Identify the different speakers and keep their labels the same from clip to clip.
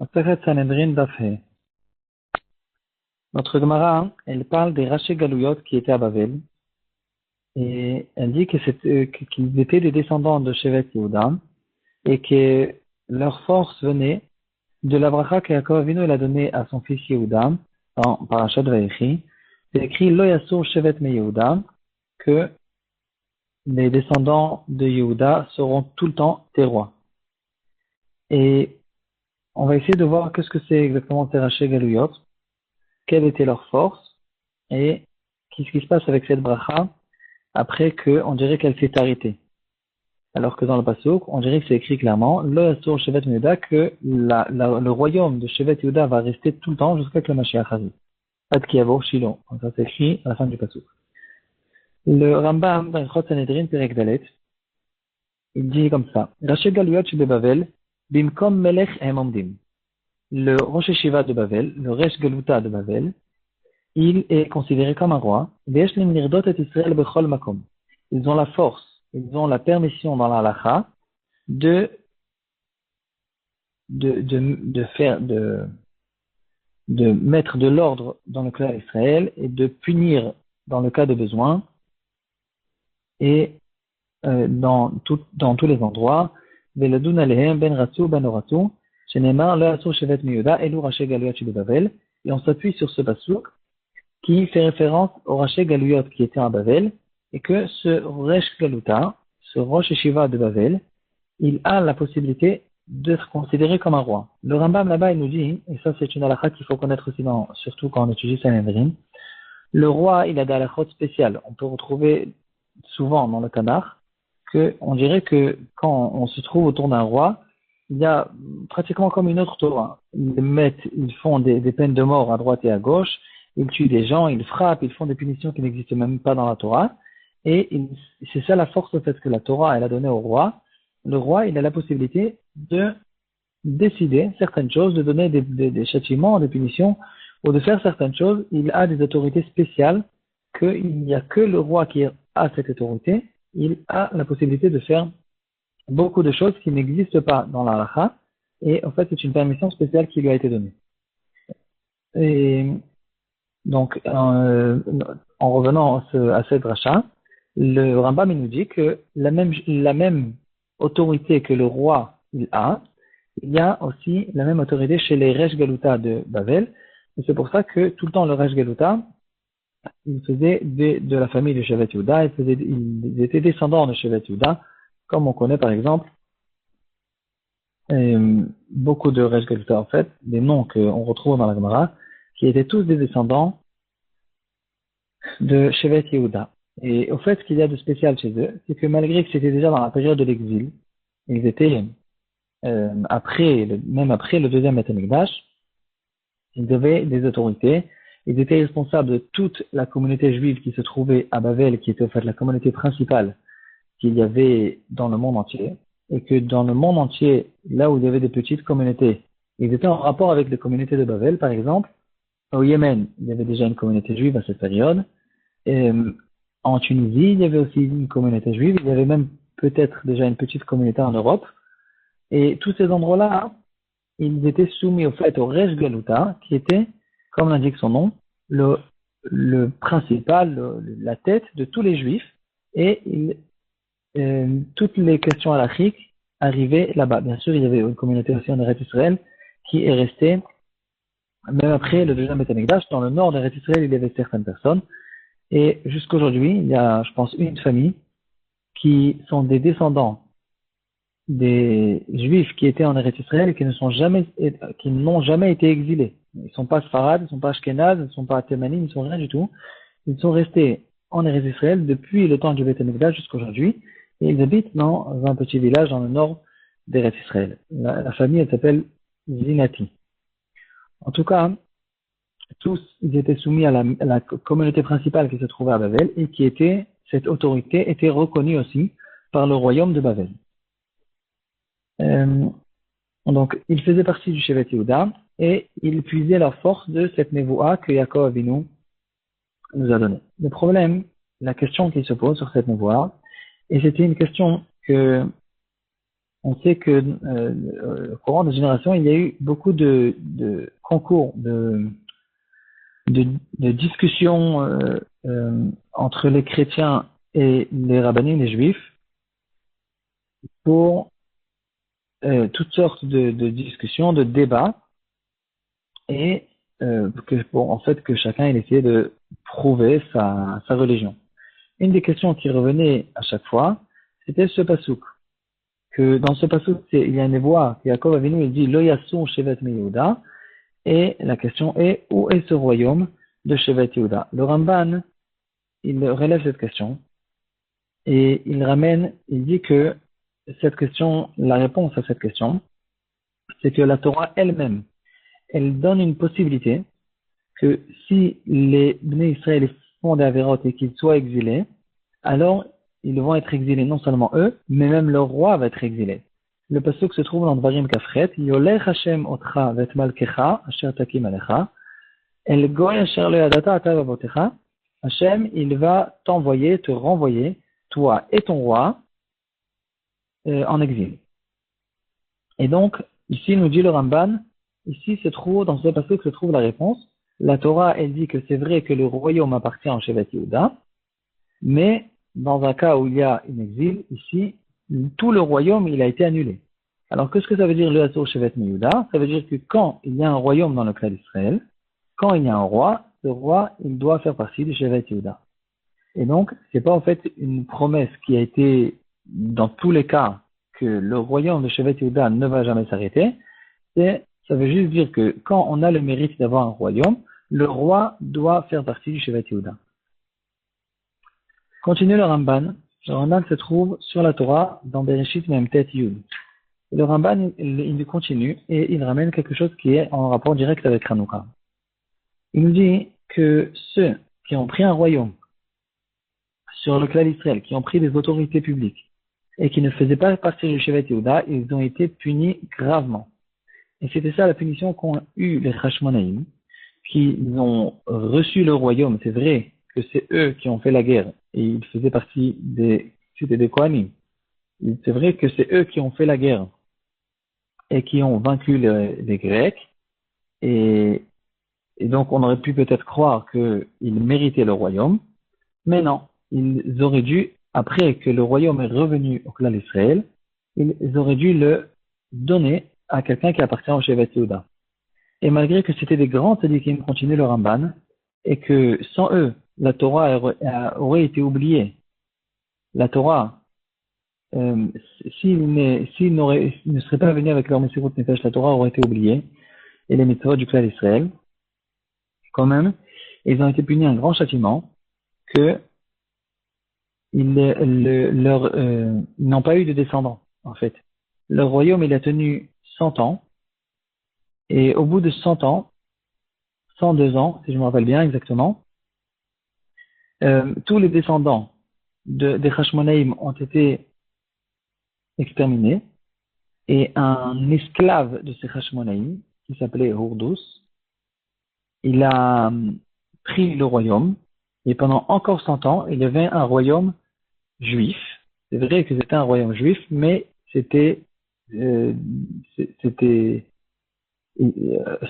Speaker 1: Masechet Sanhedrin Daf He. Notre Gemara, elle parle des Raché Galouyot qui étaient à Babel, et elle dit que qu'ils étaient des descendants de Shevet Yehuda, et que leur force venait de la bracha que Yaakov Avinu a donnée à son fils Yehuda, dans Parashat Vayechi. C'est écrit Lo Yasur Shevet Me Yehuda, que les descendants de Yehuda seront tout le temps des rois. Et on va essayer de voir qu'est-ce que c'est exactement ces Raché Galouyot, quelle était leur force, et qu'est-ce qui se passe avec cette bracha après qu'on dirait qu'elle s'est arrêtée. Alors que dans le pasuk, on dirait que c'est écrit clairement, Lo Yasur Shevet Yehuda, que le royaume de Shevet Yehuda va rester tout le temps jusqu'à ce que le Mashiach arrive. Ad Kiyavo Shilo. Donc ça c'est écrit à la fin du pasuk. Le Rambam, dans Chot Sanhedrin Perek Dalet, il dit comme ça, Raché Galuyot Shebe Bavel, Bimkom Melech Hem Omdim. Le Rosh Yeshiva de Bavel, le Resh Galuta de Bavel, il est considéré comme un roi. Ils ont la force, ils ont la permission dans la halakha de mettre de l'ordre dans le clan d'Israël et de punir dans le cas de besoin et dans tous les endroits. Et on s'appuie sur ce pasuk qui fait référence au Raché Galouyot qui était à Bavel, et que ce Resh Galuta, ce Rosh Yeshiva de Bavel, il a la possibilité d'être considéré comme un roi. Le Rambam là-bas, il nous dit, et ça c'est une halakha qu'il faut connaître aussi, surtout quand on étudie Sanhedrin, le roi, il a des halakhot spéciales. On peut retrouver souvent dans le Tanakh qu'on dirait que quand on se trouve autour d'un roi, il y a pratiquement comme une autre Torah. Ils font des peines de mort à droite et à gauche, ils tuent des gens, ils frappent, ils font des punitions qui n'existent même pas dans la Torah. Et c'est ça la force, au fait, que la Torah, elle a donné au roi. Le roi, il a la possibilité de décider certaines choses, de donner des châtiments, des punitions, ou de faire certaines choses. Il a des autorités spéciales, qu'il n'y a que le roi qui a cette autorité. Il a la possibilité de faire beaucoup de choses qui n'existent pas dans la halakha, et en fait, c'est une permission spéciale qui lui a été donnée. Et donc, en revenant à cette dracha, le Rambam il nous dit que la même autorité que le roi il y a aussi la même autorité chez les Resh Galuta de Bavel, et c'est pour ça que tout le temps le Resh Galuta, il faisait de la famille de Shevet Yehuda, ils étaient descendants de Shevet Yehuda, comme on connaît par exemple beaucoup de Resh Galuta en fait, des noms qu'on retrouve dans la Gemara, qui étaient tous des descendants de Shevet Yehuda. Et au fait, ce qu'il y a de spécial chez eux, c'est que malgré que c'était déjà dans la période de l'exil, ils étaient même après le deuxième Beth Amikdash, ils avaient des autorités, ils étaient responsables de toute la communauté juive qui se trouvait à Babel, qui était au fait la communauté principale qu'il y avait dans le monde entier, et que dans le monde entier, là où il y avait des petites communautés, ils étaient en rapport avec les communautés de Babel, par exemple. Au Yémen, il y avait déjà une communauté juive à cette période. Et, en Tunisie, il y avait aussi une communauté juive. Il y avait même peut-être déjà une petite communauté en Europe. Et tous ces endroits-là, ils étaient soumis au fait au Resh Galuta, qui était, comme l'indique son nom, le principal, la tête de tous les juifs. Et toutes les questions halachiques arrivaient là-bas. Bien sûr, il y avait une communauté aussi en Eretz Israël qui est restée, même après le deuxième Beth Amikdash, dans le nord d'Eretz Israël, il y avait certaines personnes. Et jusqu'à aujourd'hui, il y a, je pense, une famille qui sont des descendants des Juifs qui étaient en Eretz Israël et qui n'ont jamais été exilés. Ils ne sont pas Sfarad, ils ne sont pas Ashkenaz, ils ne sont pas Thémanim, ils ne sont rien du tout. Ils sont restés en Eretz Israël depuis le temps du Beth Amikdash jusqu'à aujourd'hui. Et ils habitent dans un petit village dans le nord d'Eretz Israël. La famille, elle s'appelle Zinati. En tout cas, tous ils étaient soumis à la communauté principale qui se trouvait à Babel et cette autorité était reconnue aussi par le royaume de Babel. Donc, ils faisaient partie du Shevet Yehuda et ils puisaient leur force de cette névoa que Yaakov Avinu nous a donnée. Le problème, la question qui se pose sur cette névoa, et c'était une question que on sait que au courant des générations, il y a eu beaucoup de concours, de discussions entre les chrétiens et les rabbinim, les juifs, pour toutes sortes de discussions, de débats, et en fait que chacun il essayait de prouver sa religion. Une des questions qui revenait à chaque fois, c'était ce pasouk. Que dans ce pasouk, il y a une voix, Yaakov Avinu, il dit Lo Yassou Shevet Yehuda, et la question est où est ce royaume de Shevet Yehuda? Le Ramban, il relève cette question et il dit que cette question, la réponse à cette question, c'est que la Torah elle-même, elle donne une possibilité que si les Bnei Israël font des avérotes et qu'ils soient exilés, alors ils vont être exilés non seulement eux, mais même leur roi va être exilé. Le pasuk se trouve dans Dvarim Kafret, Yolech Hashem otcha vet malkecha asher takim alecha, el goy asher lo yadata ata vavotecha, Hashem, il va t'envoyer, te renvoyer, toi et ton roi, en exil. Et donc, ici, nous dit le Ramban, ici se trouve, dans ce pasuk se trouve la réponse. La Torah, elle dit que c'est vrai que le royaume appartient en Shevet Yehuda, mais dans un cas où il y a un exil, ici, tout le royaume, il a été annulé. Alors, qu'est-ce que ça veut dire le Asur Shevet Yehuda? Ça veut dire que quand il y a un royaume dans le clan d'Israël, quand il y a un roi, le roi, il doit faire partie du Shevet Yehuda. Et donc, c'est pas en fait une promesse qui a été, dans tous les cas, que le royaume de Shevet Yehuda ne va jamais s'arrêter. Ça veut juste dire que quand on a le mérite d'avoir un royaume, le roi doit faire partie du Shevet Yehuda. Continue le Ramban. Le Ramban se trouve sur la Torah dans Bereshit Memtet Yud. Le Ramban, il continue et il ramène quelque chose qui est en rapport direct avec Hanouka. Il nous dit que ceux qui ont pris un royaume sur le clan d'Israël, qui ont pris des autorités publiques et qui ne faisaient pas partie du Shevet Yehuda, ils ont été punis gravement. Et c'était ça la punition qu'ont eu les Hashmonaïm, qui ont reçu le royaume. C'est vrai que c'est eux qui ont fait la guerre et ils faisaient partie c'était des Kohanim. C'est vrai que c'est eux qui ont fait la guerre et qui ont vaincu les Grecs. Et donc on aurait pu peut-être croire qu'ils méritaient le royaume, mais non. Ils auraient dû, après que le royaume est revenu au clan d'Israël, ils auraient dû le donner à quelqu'un qui appartient au Shevet Yehuda. Et malgré que c'était des grands tzadikim, continue le Ramban, et que sans eux, la Torah aurait été oubliée. La Torah, s'ils ne seraient pas venus avec leur Messirut Nefesh, la Torah aurait été oubliée, et les mitzvot du clan d'Israël, quand même, ils ont été punis un grand châtiment, que ils n'ont pas eu de descendants, en fait. Le royaume, il a tenu 100 ans, et au bout de 100 ans, 102 ans, si je me rappelle bien exactement, tous les descendants des Hashmonaïm ont été exterminés, et un esclave de ces Hashmonaïm, qui s'appelait Hurdus, il a pris le royaume, et pendant encore 100 ans, il y avait un royaume juif. C'est vrai que c'était un royaume juif, mais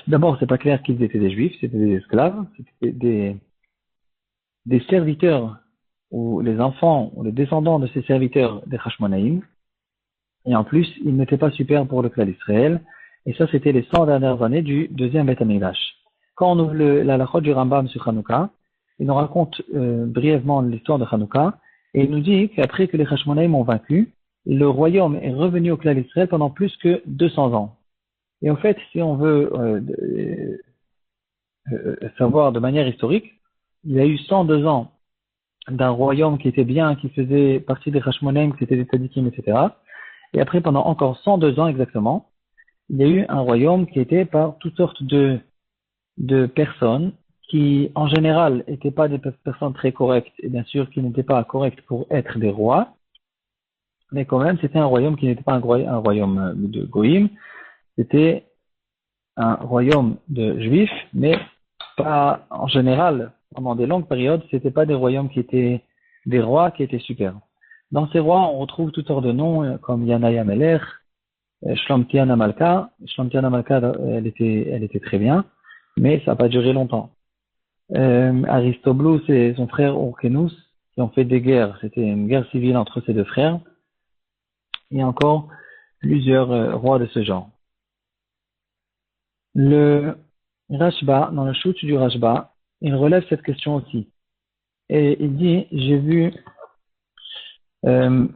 Speaker 1: d'abord, c'est pas clair qu'ils étaient des juifs, c'était des esclaves, c'était des serviteurs, ou les enfants, ou les descendants de ces serviteurs des Hashmonaïm. Et en plus, ils n'étaient pas super pour le clan d'Israël. Et ça, c'était les 100 dernières années du deuxième Beth Amikdash. Quand on ouvre la halachot du Rambam sur Hanouka, il nous raconte brièvement l'histoire de Hanouka, et il nous dit qu'après que les Hashmonaïm ont vaincu, le royaume est revenu au clan d'Israël pendant plus que 200 ans. Et en fait, si on veut savoir de manière historique, il y a eu 102 ans d'un royaume qui était bien, qui faisait partie des Hashmonaïm, qui étaient des Tzadikim, etc. Et après, pendant encore 102 ans exactement, il y a eu un royaume qui était par toutes sortes de personnes qui, en général, n'étaient pas des personnes très correctes, et bien sûr qui n'étaient pas correctes pour être des rois, mais quand même, c'était un royaume qui n'était pas un royaume de Goïm, c'était un royaume de Juifs, mais pas, en général, pendant des longues périodes, c'était pas des royaumes qui étaient des rois qui étaient super. Dans ces rois, on retrouve toutes sortes de noms, comme Yanaï Amelech, Shlomtiana Malka. Shlomtiana Malka, elle était très bien, mais ça n'a pas duré longtemps. Aristoblous et son frère Orkenus qui ont fait des guerres. C'était une guerre civile entre ces deux frères. Il y a encore plusieurs rois de ce genre. Le Rashba, dans le shoot du Rashba, il relève cette question aussi. Et il dit, j'ai vu, euh,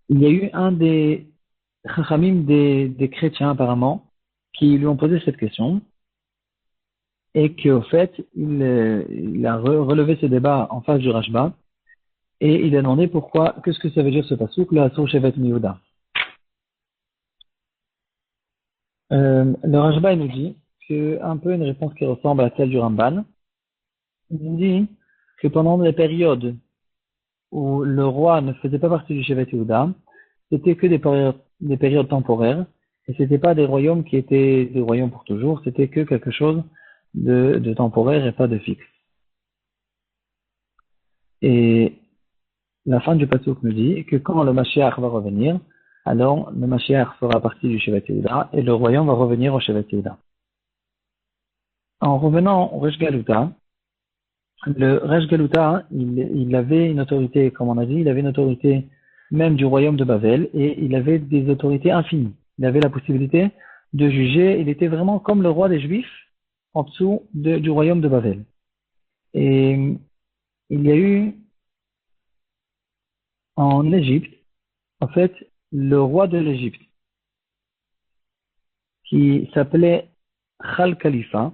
Speaker 1: il y a eu un des Chachamim des chrétiens apparemment, qui lui ont posé cette question, et qu'au fait, il a relevé ce débat en face du Rashba, et il a demandé pourquoi, qu'est-ce que ça veut dire ce passouk, le Asur Shevet Miouda. Le Rashba, il nous dit que un peu une réponse qui ressemble à celle du Ramban. Il nous dit que pendant les périodes où le roi ne faisait pas partie du Shevet Yehuda, c'était que des périodes temporaires, et c'était pas des royaumes qui étaient des royaumes pour toujours, c'était que quelque chose de temporaire et pas de fixe. Et la fin du pasuk nous dit que quand le Mashiach va revenir, alors le Mashiach fera partie du Shevet Yehuda et le royaume va revenir au Shevet Yehuda. En revenant au Resh Galuta, le Resh Galuta, il avait une autorité, comme on a dit, il avait une autorité même du royaume de Babel, et il avait des autorités infinies. Il avait la possibilité de juger, il était vraiment comme le roi des Juifs en dessous du royaume de Babel. Et il y a eu en Égypte, en fait, le roi de l'Égypte, qui s'appelait Khal Khalifa.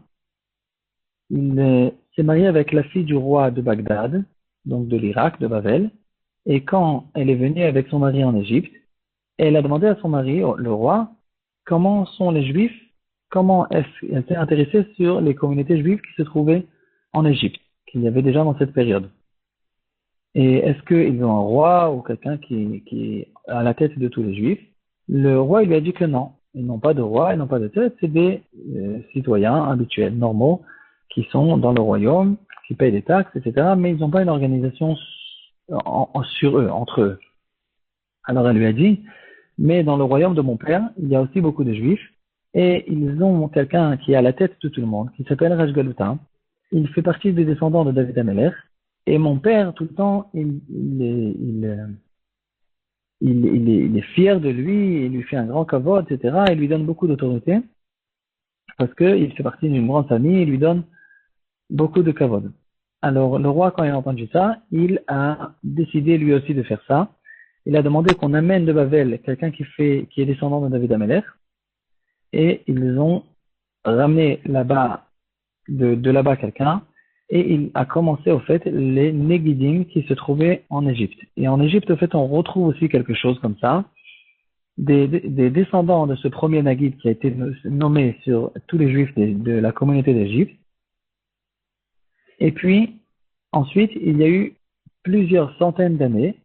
Speaker 1: Il s'est marié avec la fille du roi de Bagdad, donc de l'Irak, de Babel, et quand elle est venue avec son mari en Égypte, elle a demandé à son mari, le roi, comment sont les Juifs, comment elle s'est intéressée sur les communautés juives qui se trouvaient en Égypte, qu'il y avait déjà dans cette période. Et est-ce qu'ils ont un roi ou quelqu'un qui est à la tête de tous les Juifs? Le roi, il lui a dit que non. Ils n'ont pas de roi, ils n'ont pas de tête, c'est des citoyens habituels, normaux, qui sont dans le royaume, qui payent des taxes, etc., mais ils n'ont pas une organisation sur eux, entre eux. Alors elle lui a dit, mais dans le royaume de mon père, il y a aussi beaucoup de juifs, et ils ont quelqu'un qui est à la tête de tout le monde, qui s'appelle Resh Galuta. Il fait partie des descendants de David Amelech, et mon père, tout le temps, il est fier de lui, il lui fait un grand kavod, etc., il lui donne beaucoup d'autorité, parce qu'il fait partie d'une grande famille, il lui donne beaucoup de kavod. Alors, le roi, quand il a entendu ça, il a décidé lui aussi de faire ça. Il a demandé qu'on amène de Babel quelqu'un qui est descendant de David Amelech, et ils ont ramené là-bas, de là-bas quelqu'un, et il a commencé au fait les Negidim qui se trouvaient en Égypte. Et en Égypte, au fait, on retrouve aussi quelque chose comme ça, des descendants de ce premier Nagid qui a été nommé sur tous les Juifs de la communauté d'Égypte. Et puis, ensuite, il y a eu plusieurs centaines d'années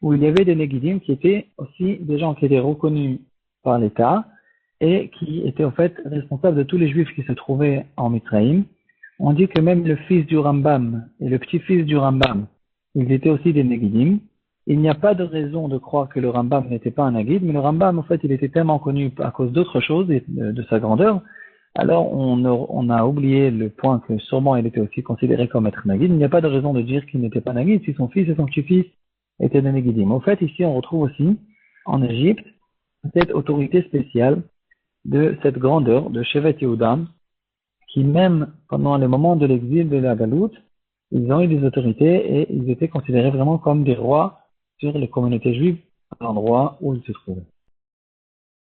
Speaker 1: où il y avait des Negidim qui étaient aussi des gens qui étaient reconnus par l'État et qui étaient en fait responsables de tous les Juifs qui se trouvaient en Mitzrayim. On dit que même le fils du Rambam et le petit-fils du Rambam, ils étaient aussi des Negidim. Il n'y a pas de raison de croire que le Rambam n'était pas un Nagid, mais le Rambam, en fait, il était tellement connu à cause d'autres choses et de sa grandeur. Alors, on a oublié le point que sûrement il était aussi considéré comme être Nagid. Il n'y a pas de raison de dire qu'il n'était pas Nagid si son fils et son petit-fils étaient des Negidim. En fait, ici, on retrouve aussi, en Égypte, cette autorité spéciale de cette grandeur de Shevet Yehuda, qui même pendant les moments de l'exil de la Galoute, ils ont eu des autorités et ils étaient considérés vraiment comme des rois sur les communautés juives à l'endroit où ils se trouvaient.